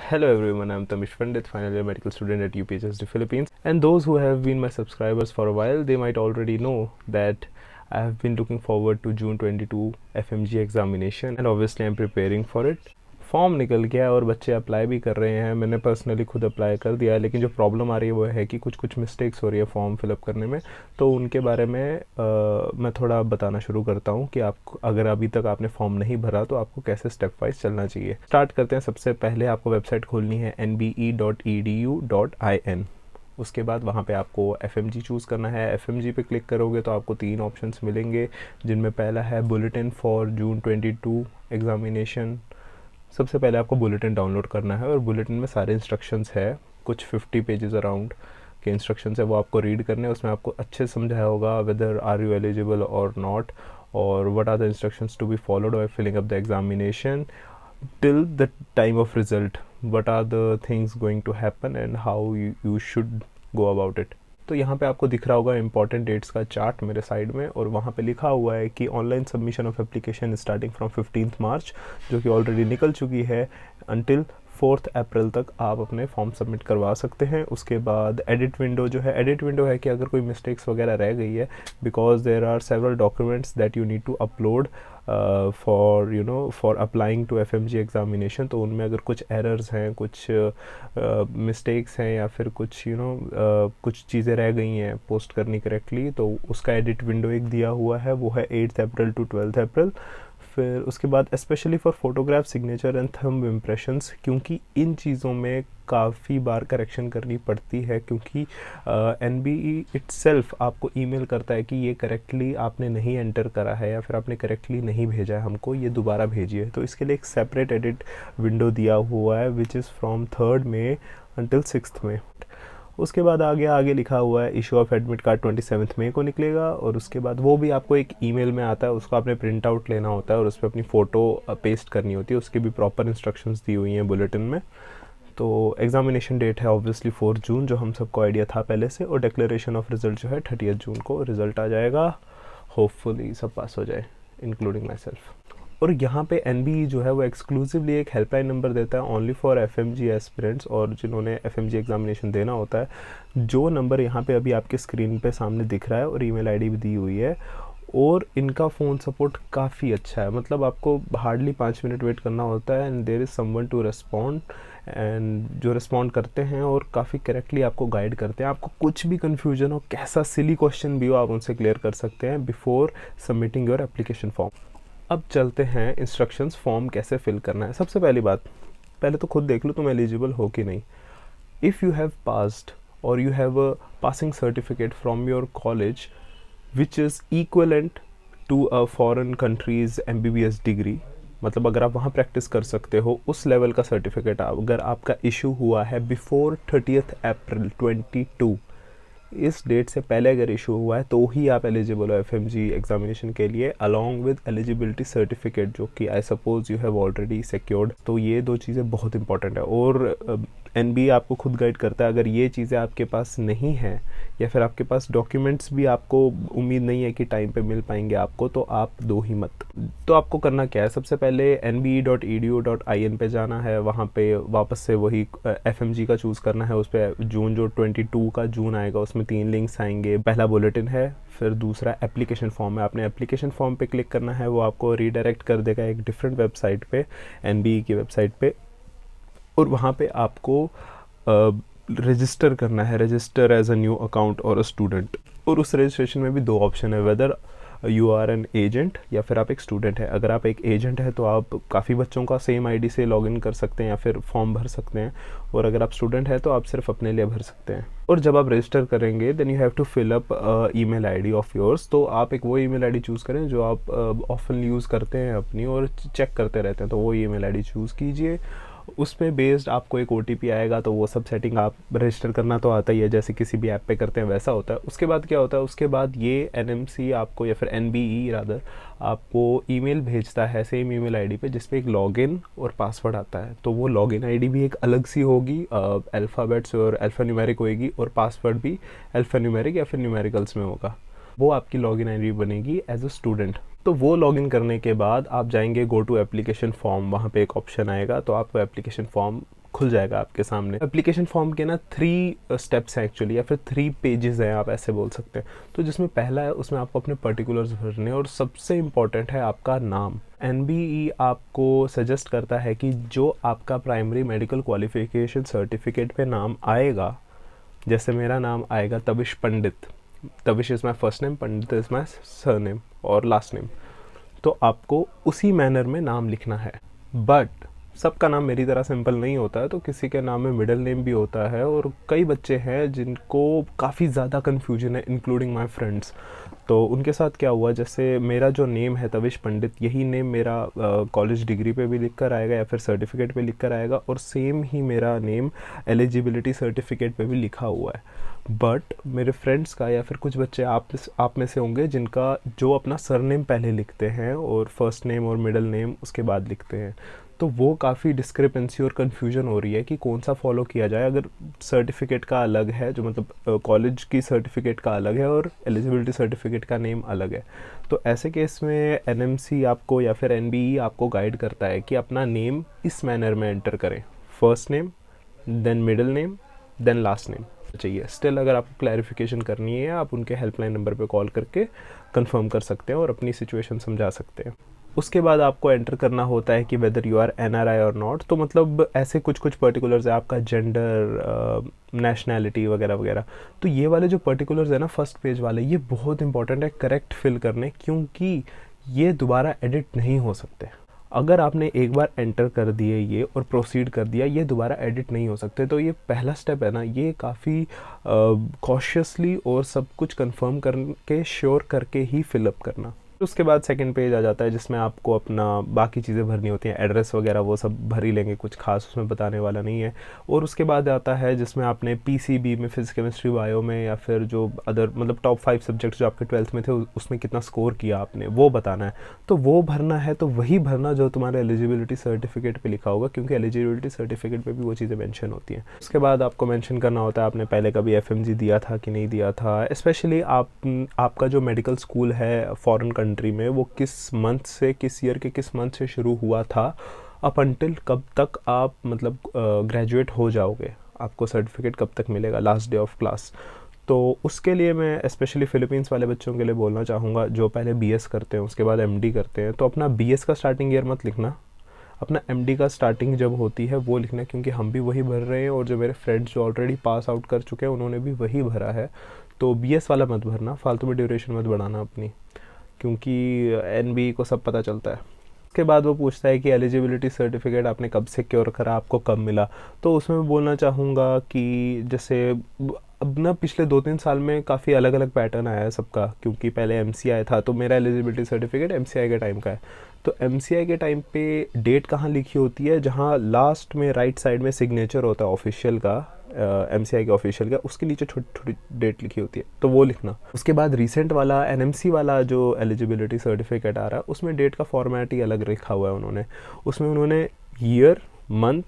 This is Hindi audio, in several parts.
Hello everyone, I'm Tamish Pandit, final year medical student at UPHSD Philippines. And those who have been my subscribers for a while, they might already know that I have been looking forward to June 22 FMG examination and obviously I'm preparing for it. Form निकल गया और बच्चे अप्लाई भी कर रहे हैं. मैंने पर्सनली खुद अप्लाई कर दिया है, लेकिन जो प्रॉब्लम आ रही है वो है कि कुछ मिस्टेक्स हो रही है फॉर्म फिलअप करने में. तो उनके बारे में मैं थोड़ा बताना शुरू करता हूँ कि आप अगर अभी तक आपने फॉर्म नहीं भरा तो आपको कैसे स्टेप वाइज चलना चाहिए. स्टार्ट करते हैं. सबसे पहले आपको वेबसाइट खोलनी है nbe.edu.in. उसके बाद वहाँ पे आपको FMG चूज़ करना है. FMG पे क्लिक करोगे तो आपको 3 ऑप्शंस मिलेंगे, जिनमें पहला है बुलेटिन फॉर जून 22 एग्ज़ामिनेशन. सबसे पहले आपको बुलेटिन डाउनलोड करना है और बुलेटिन में सारे इंस्ट्रक्शंस है, कुछ 50 पेजेस अराउंड के इंस्ट्रक्शंस है, वो आपको रीड करने हैं. उसमें आपको अच्छे से समझाया होगा वेदर आर यू एलिजिबल और नॉट, और what are the instructions to be followed while filling up the examination till the time of result, what are the things going to happen and how you should go about it. तो यहाँ पे आपको दिख रहा होगा इंपॉर्टेंट डेट्स का चार्ट मेरे साइड में, और वहाँ पे लिखा हुआ है कि online submission of application starting from 15 मार्च, जो कि ऑलरेडी निकल चुकी है, अंटिल 4 अप्रैल तक आप अपने फॉर्म सबमिट करवा सकते हैं. उसके बाद एडिट विंडो जो है, एडिट विंडो है कि अगर कोई मिस्टेक्स वगैरह रह गई है, because there are several documents that you need to upload for applying to FMG examination. तो उनमें अगर कुछ एरर्स हैं, कुछ मिस्टेक्स हैं, या फिर कुछ कुछ चीज़ें रह गई हैं पोस्ट करनी करेक्टली, तो उसका एडिट विंडो एक दिया हुआ है, वो है 8 अप्रैल टू 12 अप्रैल. फिर उसके बाद specially for photograph, signature and thumb impressions, क्योंकि इन चीज़ों में काफ़ी बार करेक्शन करनी पड़ती है, क्योंकि NBE इटसेल्फ आपको ईमेल करता है कि ये करेक्टली आपने नहीं एंटर करा है या फिर आपने करेक्टली नहीं भेजा है हमको, ये दोबारा भेजिए. तो इसके लिए एक सेपरेट एडिट विंडो दिया हुआ है which is from 3 May until 6 May. उसके बाद आगे लिखा हुआ है इशू ऑफ एडमिट कार्ड 27 मई को निकलेगा, और उसके बाद वो भी आपको एक ईमेल में आता है, उसको आपने प्रिंट आउट लेना होता है और उस पर अपनी फ़ोटो पेस्ट करनी होती है. उसकी भी प्रॉपर इंस्ट्रक्शंस दी हुई हैं बुलेटिन में. तो एग्जामिनेशन डेट है ऑब्वियसली 4 जून, जो हम सबको आइडिया था पहले से, और डिक्लेरेशन ऑफ रिज़ल्ट जो है 30 जून को रिज़ल्ट आ जाएगा. होपफुली सब पास हो जाए, इंक्लूडिंग माई सेल्फ. और यहाँ पे NBE जो है वो एक्सक्लूसिवली एक हेल्पलाइन नंबर देता है ओनली फॉर FMG एस्पिरेंट्स, और जिन्होंने FMG एग्जामिनेशन देना होता है. जो नंबर यहाँ पे अभी आपके स्क्रीन पे सामने दिख रहा है, और ईमेल आईडी भी दी हुई है, और इनका फ़ोन सपोर्ट काफ़ी अच्छा है. मतलब आपको हार्डली 5 मिनट वेट करना होता है and there is someone to respond, and जो रिस्पॉन्ड करते हैं और काफ़ी करेक्टली आपको गाइड करते हैं. आपको कुछ भी कन्फ्यूजन हो, कैसा सिली क्वेश्चन भी हो, आप उनसे क्लियर कर सकते हैं before submitting your application form. अब चलते हैं इंस्ट्रक्शंस, फॉर्म कैसे फिल करना है. सबसे पहली बात, पहले तो खुद देख लो तुम एलिजिबल हो कि नहीं. इफ़ यू हैव पास्ड और you have a passing certificate from your college which is equivalent to a foreign countries MBBS degree, मतलब अगर आप वहाँ प्रैक्टिस कर सकते हो उस लेवल का सर्टिफिकेट अगर आपका इशू हुआ है बिफोर 30 अप्रैल 22, इस डेट से पहले अगर इशू हुआ है, तो ही आप एलिजिबल हो FMG एग्जामिनेशन के लिए, अलॉन्ग विद एलिजिबिलिटी सर्टिफिकेट, जो कि I suppose you have already secured. तो ये 2 चीज़ें बहुत इंपॉर्टेंट है, और NBE आपको खुद गाइड करता है. अगर ये चीज़ें आपके पास नहीं हैं, या फिर आपके पास डॉक्यूमेंट्स भी आपको उम्मीद नहीं है कि टाइम पे मिल पाएंगे आपको, तो आप दो ही मत. तो आपको करना क्या है, सबसे पहले nbe.edu.in पे जाना है. वहाँ पे वापस से वही FMG का चूज़ करना है. उस पर जून जो 22 का जून आएगा उसमें 3 लिंक्स आएंगे. पहला बुलेटिन है, फिर दूसरा एप्लीकेशन फॉर्म है. आपने एप्लीकेशन फॉर्म पे क्लिक करना है, वो आपको रीडायरेक्ट कर देगा एक डिफरेंट वेबसाइट पे, NBE की वेबसाइट पे, और वहाँ पे आपको रजिस्टर करना है, register as a new account और अ स्टूडेंट. और उस रजिस्ट्रेशन में भी 2 ऑप्शन है, whether you are an agent या फिर आप एक स्टूडेंट है. अगर आप एक एजेंट है तो आप काफ़ी बच्चों का सेम आईडी से लॉगिन कर सकते हैं या फिर फॉर्म भर सकते हैं, और अगर आप स्टूडेंट है तो आप सिर्फ अपने लिए भर सकते हैं. और जब आप रजिस्टर करेंगे then you have to fill up email ID of yours. तो आप एक वो ईमेल आईडी चूज़ करें जो आप ऑफन यूज़ करते हैं अपनी और चेक करते रहते हैं, तो वो ईमेल आईडी चूज़ कीजिए. उसमें बेस्ड आपको एक OTP आएगा, तो वो सब सेटिंग आप रजिस्टर करना तो आता ही है, जैसे किसी भी ऐप पे करते हैं वैसा होता है. उसके बाद क्या होता है, उसके बाद ये NMC आपको, या फिर NBE रादर, आपको ईमेल भेजता है सेम ईमेल आईडी पे, जिसपे एक लॉगिन और पासवर्ड आता है. तो वो लॉगिन आईडी भी एक अलग सी होगी, अल्फ़ाबेट्स और अल्फ़ान्यूमेरिक होएगी, और पासवर्ड भी अल्फ़ान्यूमेरिक या फिर न्यूमेरिकल्स में होगा. वो आपकी लॉगिन आईडी बनेगी एज अ स्टूडेंट. तो वो लॉगिन करने के बाद आप जाएंगे गो टू एप्लीकेशन फॉर्म, वहाँ पे एक ऑप्शन आएगा, तो आपको एप्लीकेशन फॉर्म खुल जाएगा आपके सामने। एप्लीकेशन फॉर्म के ना 3 स्टेप्स हैं एक्चुअली, या फिर 3 पेजेस हैं आप ऐसे बोल सकते हैं। तो जिसमें पहला है उसमें आपको अपने पर्टिकुलर्स भरने, और सबसे इम्पॉर्टेंट है आपका नाम। एनबीई आपको सजेस्ट करता है कि जो आपका प्राइमरी मेडिकल क्वालिफिकेशन सर्टिफिकेट पे नाम आएगा, जैसे मेरा नाम आएगा Tavish Pandit, Tavish is my first name, Pandit is my surname और लास्ट नेम, तो आपको उसी मैनर में नाम लिखना है। बट सबका नाम मेरी तरह सिंपल नहीं होता है, तो किसी के नाम में मिडिल नेम भी होता है, और कई बच्चे हैं जिनको काफ़ी ज़्यादा कन्फ्यूजन है, इंक्लूडिंग माई फ्रेंड्स। तो उनके साथ क्या हुआ, जैसे मेरा जो नेम है तविश पंडित, यही नेम मेरा कॉलेज डिग्री पे भी लिख कर आएगा या फिर सर्टिफिकेट पे लिख कर आएगा, और सेम ही मेरा नेम एलिजिबिलिटी सर्टिफिकेट पे भी लिखा हुआ है। बट मेरे फ्रेंड्स का या फिर कुछ बच्चे आप में से होंगे जिनका जो अपना सरनेम पहले लिखते हैं और फर्स्ट नेम और मिडिल नेम उसके बाद लिखते हैं, तो वो काफ़ी डिस्क्रिपेंसी और कन्फ्यूजन हो रही है कि कौन सा फॉलो किया जाए। अगर सर्टिफिकेट का अलग है, जो मतलब कॉलेज की सर्टिफिकेट का अलग है और एलिजिबिलिटी सर्टिफिकेट का नेम अलग है, तो ऐसे केस में एनएमसी आपको या फिर एनबीई आपको गाइड करता है कि अपना नेम इस मैनर में एंटर करें, first name then middle name then last name चाहिए। स्टिल अगर आपको क्लैरिफिकेशन करनी है, आप उनके हेल्पलाइन नंबर पे कॉल करके कंफर्म कर सकते हैं और अपनी सिचुएशन समझा सकते हैं। उसके बाद आपको एंटर करना होता है कि वेदर यू आर एनआरआई और नॉट, तो मतलब ऐसे कुछ कुछ पर्टिकुलर्स है, आपका जेंडर, नेशनैलिटी वगैरह वगैरह। तो ये वाले जो पर्टिकुलर्स है ना फर्स्ट पेज वाले, ये बहुत इंपॉर्टेंट है करेक्ट फिल करने, क्योंकि ये दोबारा एडिट नहीं हो सकते। अगर आपने एक बार एंटर कर दिए ये और प्रोसीड कर दिया, ये दोबारा एडिट नहीं हो सकते। तो ये पहला स्टेप है ना, ये काफ़ी कॉशियसली और सब कुछ कंफर्म करके श्योर करके ही फिलअप करना। उसके बाद सेकंड पेज आ जाता है जिसमें आपको अपना बाकी चीज़ें भरनी होती हैं, एड्रेस वगैरह वो सब भर ही लेंगे, कुछ खास उसमें बताने वाला नहीं है। और उसके बाद आता है जिसमें आपने पीसीबी में, फिजिक्स केमिस्ट्री बायो में, या फिर जो अदर मतलब टॉप 5 सब्जेक्ट्स जो आपके 12th में थे उसमें कितना स्कोर किया आपने, वो बताना है। तो वो भरना है, तो वही भरना जो तुम्हारे एलिजिबिलिटी सर्टिफिकेट पर लिखा होगा, क्योंकि एलिजिबिलिटी सर्टिफिकेट पर भी वो चीज़ें मैंशन होती हैं। उसके बाद आपको मैंशन करना होता है आपने पहले कभी एफएमजी दिया था कि नहीं दिया था, स्पेशली आपका जो मेडिकल स्कूल है फॉरेन कंट्री में, वो किस मंथ से, किस ईयर के किस मंथ से शुरू हुआ था, अप अंटिल कब तक आप मतलब ग्रेजुएट हो जाओगे, आपको सर्टिफिकेट कब तक मिलेगा, लास्ट डे ऑफ क्लास। तो उसके लिए मैं स्पेशली फ़िलीपींस वाले बच्चों के लिए बोलना चाहूँगा जो पहले बीएस करते हैं उसके बाद एमडी करते हैं, तो अपना बीएस का स्टार्टिंग ईयर मत लिखना, अपना एमडी का स्टार्टिंग जब होती है वो लिखना, क्योंकि हम भी वही भर रहे हैं और जो मेरे फ्रेंड्स जो ऑलरेडी पास आउट कर चुके हैं उन्होंने भी वही भरा है। तो बीएस वाला मत भरना, फालतू में ड्यूरेशन मत बढ़ाना अपनी, क्योंकि एनबी को सब पता चलता है। उसके बाद वो पूछता है कि एलिजिबिलिटी सर्टिफिकेट आपने कब सिक्योर करा, आपको कब मिला। तो उसमें मैं बोलना चाहूँगा कि जैसे अब ना पिछले 2-3 साल में काफ़ी अलग अलग पैटर्न आया है सबका, क्योंकि पहले एमसीआई था, तो मेरा एलिजिबिलिटी सर्टिफिकेट एमसीआई के टाइम का है। तो एमसीआई के टाइम पे डेट कहाँ लिखी होती है, जहाँ लास्ट में राइट साइड में सिग्नेचर होता है ऑफिशियल का, एमसीआई के ऑफिशियल का, उसके नीचे छोटी छोटी डेट लिखी होती है, तो वो लिखना। उसके बाद रिसेंट वाला एनएमसी वाला जो एलिजिबिलिटी सर्टिफिकेट आ रहा है उसमें डेट का फॉर्मेट ही अलग लिखा हुआ है उन्होंने, उसमें उन्होंने ईयर, मंथ,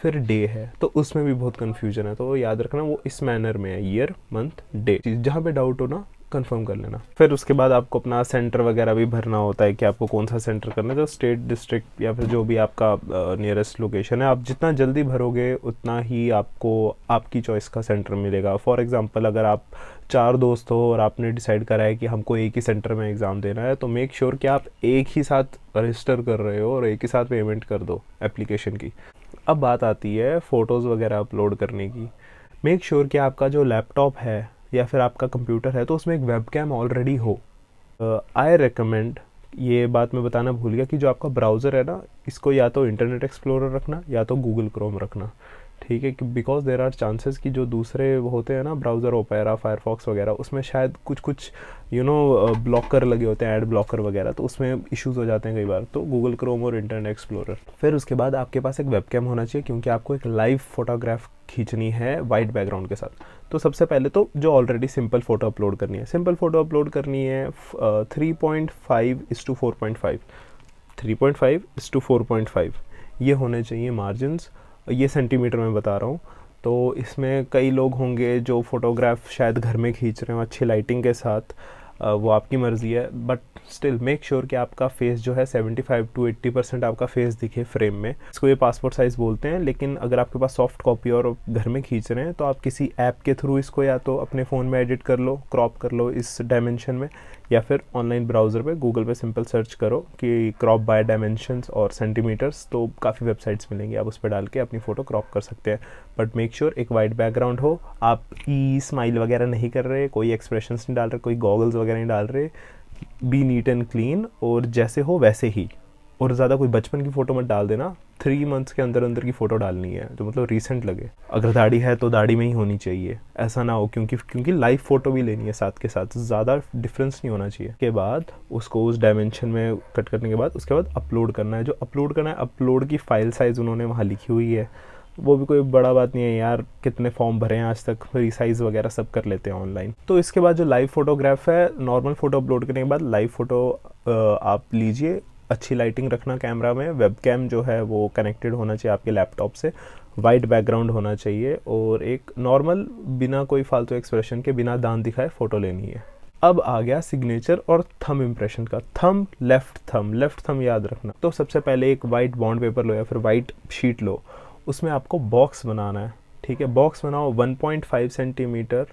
फिर डे है, तो उसमें भी बहुत कन्फ्यूजन है। तो याद रखना वो इस मैनर में है, ईयर, मंथ, डे। जहाँ पे डाउट हो ना कंफर्म कर लेना। फिर उसके बाद आपको अपना सेंटर वगैरह भी भरना होता है कि आपको कौन सा सेंटर करना है, तो स्टेट, डिस्ट्रिक्ट या फिर जो भी आपका नियरेस्ट लोकेशन है, आप जितना जल्दी भरोगे उतना ही आपको आपकी चॉइस का सेंटर मिलेगा। फॉर एग्जांपल अगर आप 4 दोस्त हो और आपने डिसाइड करा है कि हमको एक ही सेंटर में एग्ज़ाम देना है, तो मेक श्योर कि आप एक ही साथ रजिस्टर कर रहे हो और एक ही साथ पेमेंट कर दो एप्लीकेशन की। अब बात आती है फ़ोटोज़ वगैरह अपलोड करने की। मेक श्योर कि आपका जो लैपटॉप है या फिर आपका कंप्यूटर है तो उसमें एक वेबकैम ऑलरेडी हो। आई रेकमेंड, ये बात मैं बताना भूल गया, कि जो आपका ब्राउज़र है ना, इसको या तो इंटरनेट एक्सप्लोरर रखना या तो गूगल क्रोम रखना, ठीक है, कि बिकॉज देर आर चांसेस कि जो दूसरे होते हैं ना ब्राउज़र, ओपेरा, फायरफॉक्स वगैरह, उसमें शायद कुछ ब्लॉकर लगे होते हैं, ऐड ब्लॉकर वगैरह, तो उसमें इश्यूज़ हो जाते हैं कई बार। तो गूगल क्रोम और इंटरनेट एक्सप्लोरर। फिर उसके बाद आपके पास एक वेबकैम होना चाहिए, क्योंकि आपको एक लाइव फोटोग्राफ खींचनी है वाइट बैकग्राउंड के साथ। तो सबसे पहले तो जो ऑलरेडी सिंपल फ़ोटो अपलोड करनी है, 3.5:4.5, 3.5:4.5 ये होने चाहिए मार्जिन्स। ये सेंटीमीटर में बता रहा हूँ। तो इसमें कई लोग होंगे जो फ़ोटोग्राफ शायद घर में खींच रहे हो अच्छी लाइटिंग के साथ, वो आपकी मर्ज़ी है, बट स्टिल मेक श्योर कि आपका फेस जो है 75 to 80% आपका फेस दिखे फ्रेम में। इसको ये पासपोर्ट साइज़ बोलते हैं, लेकिन अगर आपके पास सॉफ्ट कॉपी और घर में खींच रहे हैं तो आप किसी ऐप के थ्रू इसको या तो अपने फ़ोन में एडिट कर लो, क्रॉप कर लो इस डायमेंशन में, या फिर ऑनलाइन ब्राउज़र पे गूगल पे सिंपल सर्च करो कि क्रॉप बाय डायमेंशंस और सेंटीमीटर्स, तो काफ़ी वेबसाइट्स मिलेंगी, आप उस पर डाल के अपनी फ़ोटो क्रॉप कर सकते हैं। बट मेक श्योर एक वाइट बैकग्राउंड हो, आप स्माइल वगैरह नहीं कर रहे, कोई एक्सप्रेशंस नहीं डाल रहे, कोई गॉगल्स वगैरह नहीं डाल रहे, बी नीट एंड क्लीन और जैसे हो वैसे ही। और ज़्यादा कोई बचपन की फ़ोटो मत डाल देना, 3 मंथ्स के अंदर अंदर की फ़ोटो डालनी है जो मतलब रीसेंट लगे। अगर दाढ़ी है तो दाढ़ी में ही होनी चाहिए, ऐसा ना हो क्योंकि लाइव फ़ोटो भी लेनी है साथ के साथ, ज़्यादा डिफरेंस नहीं होना चाहिए। के बाद उसको उस डायमेंशन में कट करने के बाद उसके बाद अपलोड करना है। जो अपलोड करना है, अपलोड की फ़ाइल साइज़ उन्होंने वहाँ लिखी हुई है, वो भी कोई बड़ा बात नहीं है यार, कितने फॉर्म भरे हैं आज तक, रिसाइज़ वगैरह सब कर लेते हैं ऑनलाइन। तो इसके बाद जो लाइव फ़ोटोग्राफ है, नॉर्मल फ़ोटो अपलोड करने के बाद लाइव फ़ोटो आप लीजिए, अच्छी लाइटिंग रखना कैमरा में, वेबकैम जो है वो कनेक्टेड होना चाहिए आपके लैपटॉप से, वाइट बैकग्राउंड होना चाहिए और एक नॉर्मल बिना कोई फालतू एक्सप्रेशन के, बिना दांत दिखाए फ़ोटो लेनी है। अब आ गया सिग्नेचर और थंब इम्प्रेशन का। थंब, लेफ़्ट थंब याद रखना। तो सबसे पहले एक वाइट बॉन्ड पेपर लो या फिर वाइट शीट लो, उसमें आपको बॉक्स बनाना है, ठीक है। बॉक्स बनाओ 1.5 centimetre,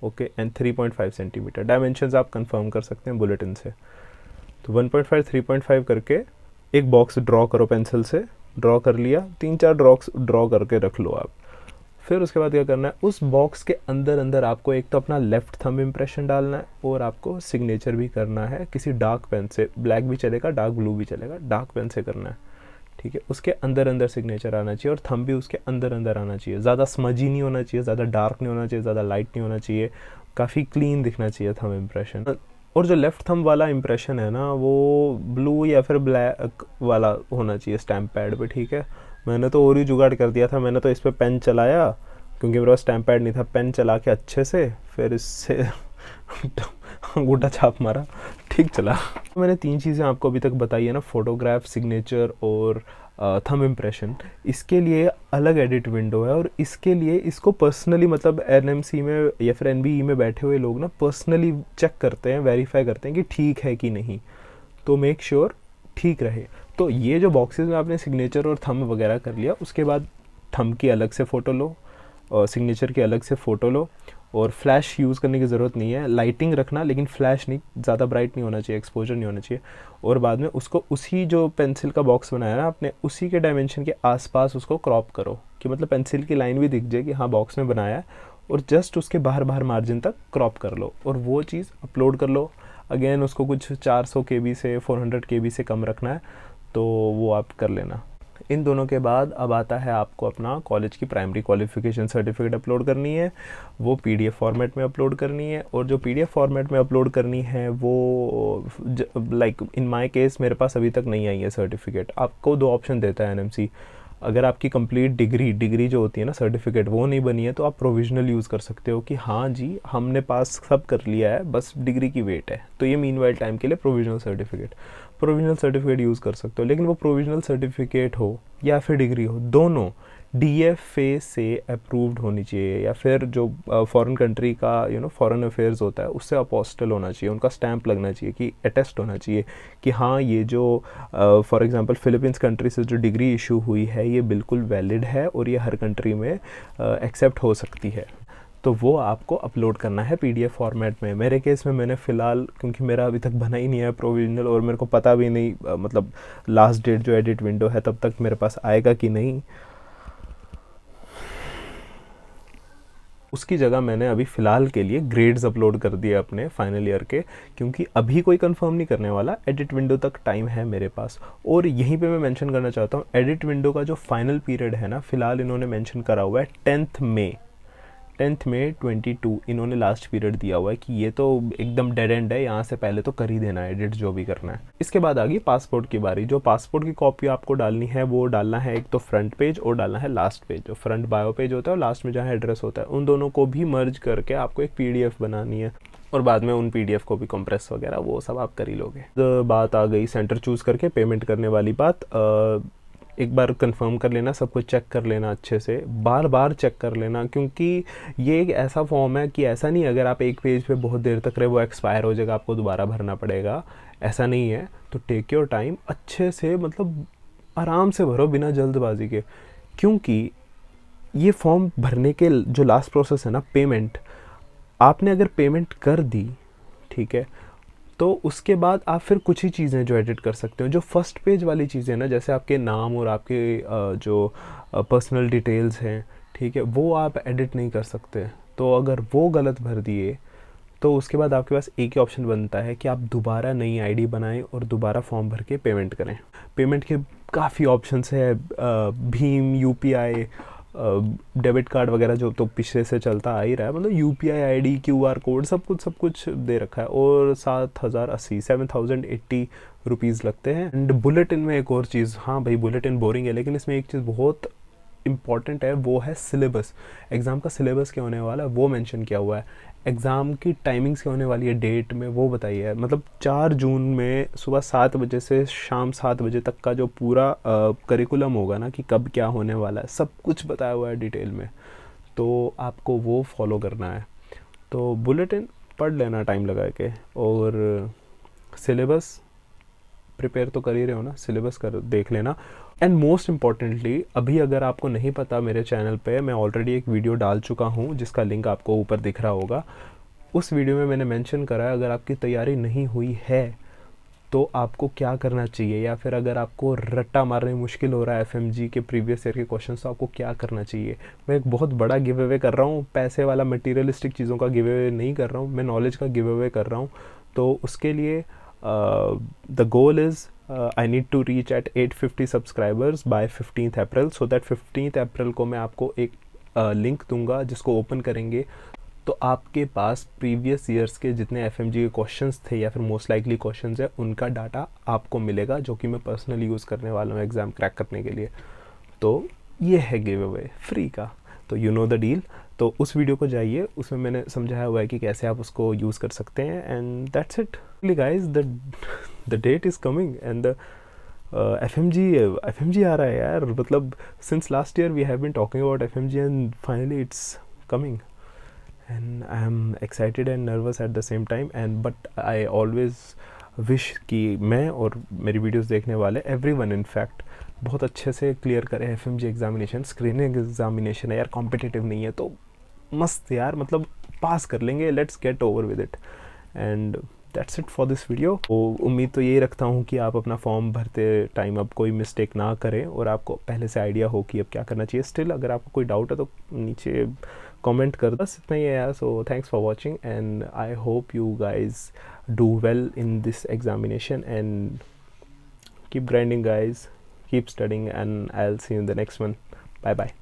okay, and 3.5 centimetre. Dimensions आप कंफर्म कर सकते हैं बुलेटिन से। तो 1.5 3.5 करके एक बॉक्स ड्रॉ करो, पेंसिल से ड्रॉ कर लिया, 3-4 ड्रॉ करके रख लो आप। फिर उसके बाद क्या करना है, उस बॉक्स के अंदर अंदर आपको एक तो अपना लेफ़्ट थंब इम्प्रेशन डालना है और आपको सिग्नेचर भी करना है किसी डार्क पेन से, ब्लैक भी चलेगा, डार्क ब्लू भी चलेगा, डार्क पेन से करना है, ठीक है। उसके अंदर अंदर सिग्नेचर आना चाहिए और थंब भी उसके अंदर अंदर आना चाहिए। ज़्यादा स्मजी नहीं होना चाहिए, ज़्यादा डार्क नहीं होना चाहिए, ज़्यादा लाइट नहीं होना चाहिए, काफ़ी क्लीन दिखना चाहिए थंब इम्प्रेशन। और जो लेफ़्ट थंब वाला इम्प्रेशन है ना, वो ब्लू या फिर ब्लैक वाला होना चाहिए स्टैम्प पैड पे, ठीक है। मैंने तो और ही जुगाड़ कर दिया था, मैंने तो इस पर पेन चलाया क्योंकि मेरे पास स्टैम्प पैड नहीं था, पेन चला के अच्छे से फिर इससे अंगूठा छाप मारा, ठीक चला। मैंने 3 चीज़ें आपको अभी तक बताई है ना, फोटोग्राफ, सिग्नेचर और थंब इम्प्रेशन। इसके लिए अलग एडिट विंडो है और इसके लिए इसको पर्सनली, मतलब एनएमसी में या फिर एनबीई में बैठे हुए लोग ना पर्सनली चेक करते हैं, वेरीफाई करते हैं कि ठीक है कि नहीं, तो मेक श्योर ठीक रहे। तो ये जो बॉक्सेस में आपने सिग्नेचर और थंब वगैरह कर लिया, उसके बाद थंब की अलग से फ़ोटो लो और सिग्नेचर की अलग से फ़ोटो लो। और फ्लैश यूज़ करने की ज़रूरत नहीं है, लाइटिंग रखना लेकिन फ्लैश नहीं, ज़्यादा ब्राइट नहीं होना चाहिए, एक्सपोजर नहीं होना चाहिए। और बाद में उसको उसी जो पेंसिल का बॉक्स बनाया ना आपने, उसी के डायमेंशन के आसपास उसको क्रॉप करो कि मतलब पेंसिल की लाइन भी दिख जाए कि हाँ बॉक्स में बनाया है, और जस्ट उसके बाहर मार्जिन तक क्रॉप कर लो और वो चीज़ अपलोड कर लो। अगेन उसको कुछ 400 KB से 400 KB से कम रखना है, तो वो आप कर लेना। इन दोनों के बाद अब आता है आपको अपना कॉलेज की प्राइमरी क्वालिफिकेशन सर्टिफिकेट अपलोड करनी है, वो PDF फॉर्मेट में अपलोड करनी है। और जो PDF फॉर्मेट में अपलोड करनी है वो लाइक इन माय केस मेरे पास अभी तक नहीं आई है सर्टिफिकेट। आपको 2 ऑप्शन देता है एनएमसी, अगर आपकी कंप्लीट डिग्री जो होती है ना, सर्टिफिकेट, वो नहीं बनी है तो आप प्रोविजनल यूज़ कर सकते हो कि हाँ जी हमने पास सब कर लिया है, बस डिग्री की वेट है, तो ये मीनवाइल टाइम के लिए प्रोविजनल सर्टिफिकेट यूज़ कर सकते हो। लेकिन वो प्रोविजनल सर्टिफिकेट हो या फिर डिग्री हो, दोनों DFA से अप्रूव्ड होनी चाहिए, या फिर जो फॉरेन कंट्री का फॉरेन अफेयर्स होता है उससे अपोस्टल होना चाहिए, उनका स्टैंप लगना चाहिए कि अटेस्ट होना चाहिए कि हाँ ये जो फॉर एग्जांपल फिलीपींस कंट्री से जो डिग्री इशू हुई है ये बिल्कुल वैलिड है और ये हर कंट्री में एक्सेप्ट हो सकती है। तो वो आपको अपलोड करना है PDF फॉर्मेट में। मेरे केस में मैंने फ़िलहाल, क्योंकि मेरा अभी तक बना ही नहीं है प्रोविजनल और मेरे को पता भी नहीं मतलब लास्ट डेट जो एडिट विंडो है तब तक मेरे पास आएगा कि नहीं, उसकी जगह मैंने अभी फ़िलहाल के लिए ग्रेड्स अपलोड कर दिए अपने फाइनल ईयर के, क्योंकि अभी कोई कंफर्म नहीं करने वाला, एडिट विंडो तक टाइम है मेरे पास। और यहीं पे मैं मेंशन करना चाहता हूँ, एडिट विंडो का जो फाइनल पीरियड है ना, फ़िलहाल इन्होंने मेंशन करा हुआ है 10th मई 22 इन्होंने लास्ट पीरियड दिया हुआ है कि ये तो एकदम डेड एंड है, यहाँ से पहले तो कर ही देना है एडिट जो भी करना है। इसके बाद आ गई पासपोर्ट की बारी। जो पासपोर्ट की कॉपी आपको डालनी है वो डालना है एक तो फ्रंट पेज और डालना है लास्ट पेज। जो फ्रंट बायो पेज होता है और लास्ट में जहाँ एड्रेस होता है, उन दोनों को भी मर्ज करके आपको एक PDF बनानी है और बाद में उन PDF को भी कंप्रेस वगैरह वो सब आप कर ही लोगे। तो बात आ गई सेंटर चूज़ करके पेमेंट करने वाली बात। एक बार कंफर्म कर लेना, सब कुछ चेक कर लेना अच्छे से, बार बार चेक कर लेना, क्योंकि ये एक ऐसा फॉर्म है कि ऐसा नहीं अगर आप एक पेज पे बहुत देर तक रहे वो एक्सपायर हो जाएगा, आपको दोबारा भरना पड़ेगा, ऐसा नहीं है। तो टेक योर टाइम, अच्छे से मतलब आराम से भरो बिना जल्दबाजी के, क्योंकि ये फॉर्म भरने के जो लास्ट प्रोसेस है ना, पेमेंट, आपने अगर पेमेंट कर दी, ठीक है, तो उसके बाद आप फिर कुछ ही चीज़ें जो एडिट कर सकते हो। जो फर्स्ट पेज वाली चीज़ें ना, जैसे आपके नाम और आपके जो पर्सनल डिटेल्स हैं, ठीक है, वो आप एडिट नहीं कर सकते। तो अगर वो गलत भर दिए तो उसके बाद आपके पास एक ही ऑप्शन बनता है कि आप दोबारा नई आईडी बनाएं और दोबारा फॉर्म भर के पेमेंट करें। पेमेंट के काफ़ी ऑप्शंस है, भीम, यूपीआई, डेबिट कार्ड वगैरह जो तो पिछले से चलता आ ही रहा है, मतलब यूपीआई आईडी, क्यूआर कोड, सब कुछ दे रखा है। और 7,080 रुपीज़ लगते हैं। एंड बुलेटिन में एक और चीज़, हाँ भाई बुलेटिन बोरिंग है, लेकिन इसमें एक चीज़ बहुत इम्पॉर्टेंट है, वो है सिलेबस। एग्ज़ाम का सिलेबस क्या होने वाला है वो मेंशन किया हुआ है। एग्ज़ाम की टाइमिंग्स क्या होने वाली है, डेट में वो बताइए है। मतलब 4 जून में सुबह 7 बजे से शाम 7 बजे तक का जो पूरा करिकुलम होगा ना, कि कब क्या होने वाला है, सब कुछ बताया हुआ है डिटेल में, तो आपको वो फॉलो करना है। तो बुलेटिन पढ़ लेना टाइम लगा के, और सिलेबस प्रिपेयर तो कर ही रहे हो ना, सिलेबस कर देख लेना। एंड मोस्ट इम्पॉर्टेंटली, अभी अगर आपको नहीं पता, मेरे चैनल पे मैं ऑलरेडी एक वीडियो डाल चुका हूँ जिसका लिंक आपको ऊपर दिख रहा होगा। उस वीडियो में मैंने मेंशन करा है, अगर आपकी तैयारी नहीं हुई है तो आपको क्या करना चाहिए, या फिर अगर आपको रट्टा मारने मुश्किल हो रहा है एफएमजी के प्रीवियस ईयर के क्वेश्चन, तो आपको क्या करना चाहिए। मैं एक बहुत बड़ा गिव अवे कर रहा हूँ, पैसे वाला मटीरियलिस्टिक चीज़ों का गिव अवे नहीं कर रहा हूँ, मैं नॉलेज का गिव अवे कर रहा हूँ। तो उसके लिए the goal is I need to reach at 850 subscribers by 15th April, so that 15th April को मैं आपको एक लिंक दूंगा जिसको ओपन करेंगे तो आपके पास प्रीवियस ईयर्स के जितने एफएमजी के क्वेश्चंस थे या फिर मोस्ट लाइकली क्वेश्चंस है, उनका डाटा आपको मिलेगा, जो कि मैं पर्सनली यूज़ करने वाला हूँ एग्ज़ाम क्रैक करने के लिए। तो ये है गिव अवे फ्री का, तो यू नो द डील। तो उस वीडियो को जाइए, उसमें मैंने समझाया हुआ है कि कैसे आप उसको यूज़ कर सकते हैं। And that's it guys, the date is coming and the FMG आ रहा है यार। मतलब since last year we have been talking about FMG and finally it's coming, and I am excited and nervous at the same time, and but I always wish कि मैं और मेरी वीडियोस देखने वाले एवरीवन इनफैक्ट बहुत अच्छे से क्लियर करें एफएमजी एग्जामिनेशन। स्क्रीनिंग एग्जामिनेशन है यार, कॉम्पिटिटिव नहीं है, तो मस्त यार, मतलब पास कर लेंगे, let's get over with it. And that's it for this video. तो उम्मीद तो यही रखता हूँ कि आप अपना फॉर्म भरते टाइम अब कोई मिस्टेक ना करें और आपको पहले से आइडिया हो कि अब क्या करना चाहिए। स्टिल अगर आपको कोई डाउट है तो नीचे कमेंट कर, बस इतना ही है यार। So thanks for watching and I hope you guys do well in this examination and keep grinding guys, keep studying and I will see you in the next one. Bye bye.